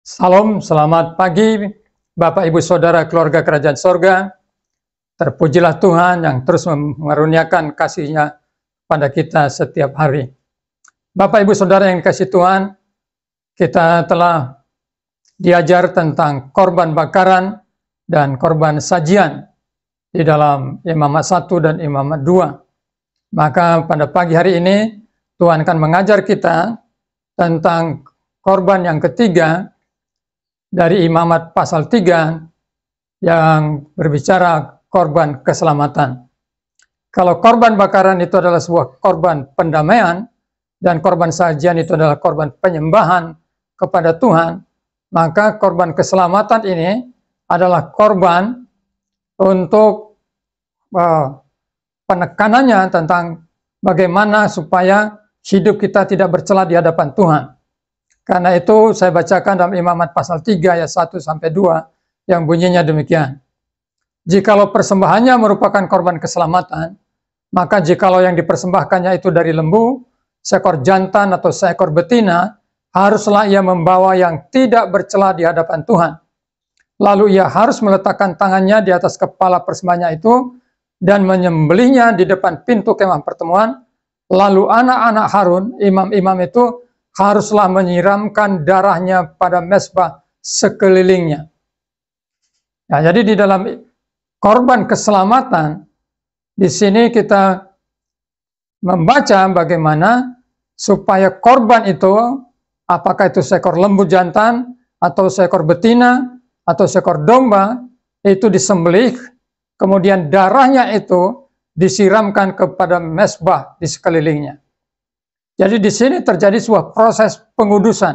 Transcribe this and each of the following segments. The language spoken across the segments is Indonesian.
Salam, selamat pagi Bapak Ibu Saudara keluarga Kerajaan Sorga. Terpujilah Tuhan yang terus mengaruniakan kasih-Nya pada kita setiap hari. Bapak Ibu Saudara yang dikasihi Tuhan, kita telah diajar tentang korban bakaran dan korban sajian di dalam Imamat 1 dan Imamat 2. Maka pada pagi hari ini Tuhan akan mengajar kita tentang korban yang ketiga dari Imamat pasal 3 yang berbicara korban keselamatan. Kalau korban bakaran itu adalah sebuah korban pendamaian dan korban sajian itu adalah korban penyembahan kepada Tuhan, maka korban keselamatan ini adalah korban untuk penekanannya tentang bagaimana supaya hidup kita tidak bercela di hadapan Tuhan. Karena itu saya bacakan dalam Imamat pasal 3 ayat 1 sampai 2 yang bunyinya demikian. Jikalau persembahannya merupakan korban keselamatan, maka jikalau yang dipersembahkannya itu dari lembu, seekor jantan atau seekor betina, haruslah ia membawa yang tidak bercela di hadapan Tuhan. Lalu ia harus meletakkan tangannya di atas kepala persembahannya itu dan menyembelihnya di depan pintu kemah pertemuan. Lalu anak-anak Harun, imam-imam itu, haruslah menyiramkan darahnya pada mezbah sekelilingnya. Nah, jadi di dalam korban keselamatan, di sini kita membaca bagaimana supaya korban itu, apakah itu seekor lembu jantan, atau seekor betina, atau seekor domba, itu disembelih, kemudian darahnya itu disiramkan kepada mezbah di sekelilingnya. Jadi di sini terjadi sebuah proses pengudusan,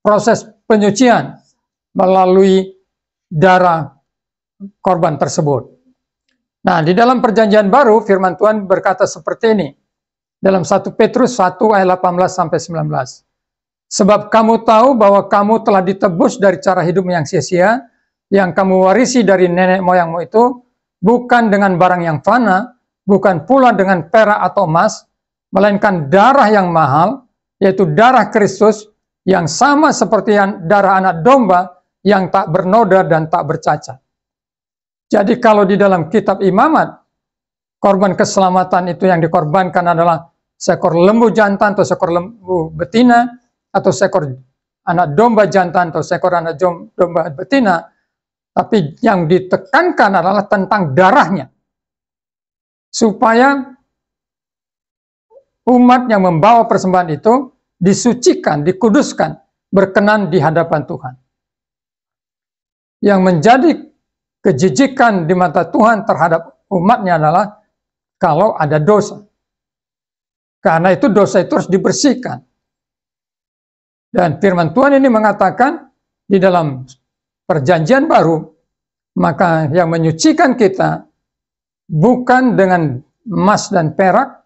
proses penyucian melalui darah korban tersebut. Nah, di dalam perjanjian baru firman Tuhan berkata seperti ini. Dalam 1 Petrus 1 ayat 18 sampai 19. Sebab kamu tahu bahwa kamu telah ditebus dari cara hidup yang sia-sia, yang kamu warisi dari nenek moyangmu itu, bukan dengan barang yang fana, bukan pula dengan perak atau emas, melainkan darah yang mahal, yaitu darah Kristus, yang sama seperti darah anak domba, yang tak bernoda dan tak bercacat. Jadi kalau di dalam kitab Imamat, korban keselamatan itu yang dikorbankan adalah seekor lembu jantan atau seekor lembu betina, atau seekor anak domba jantan atau seekor anak domba betina, tapi yang ditekankan adalah tentang darahnya. Supaya umat yang membawa persembahan itu disucikan, dikuduskan, berkenan di hadapan Tuhan. Yang menjadi kejijikan di mata Tuhan terhadap umatnya adalah kalau ada dosa. Karena itu dosa itu harus dibersihkan. Dan firman Tuhan ini mengatakan di dalam perjanjian baru, maka yang menyucikan kita bukan dengan emas dan perak,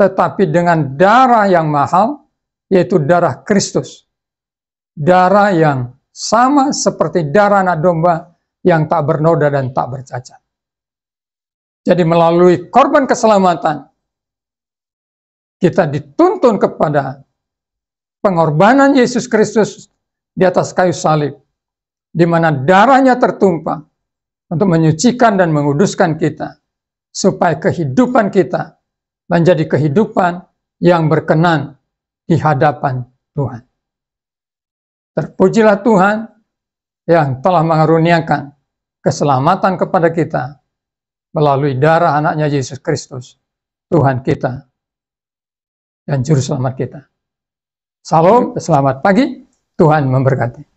tetapi dengan darah yang mahal, yaitu darah Kristus. Darah yang sama seperti darah anak domba yang tak bernoda dan tak bercacat. Jadi melalui korban keselamatan, kita dituntun kepada pengorbanan Yesus Kristus di atas kayu salib, di mana darahnya tertumpah untuk menyucikan dan menguduskan kita, supaya kehidupan kita menjadi kehidupan yang berkenan di hadapan Tuhan. Terpujilah Tuhan yang telah mengaruniakan keselamatan kepada kita melalui darah anaknya Yesus Kristus, Tuhan kita dan Juru Selamat kita. Salam, selamat pagi, Tuhan memberkati.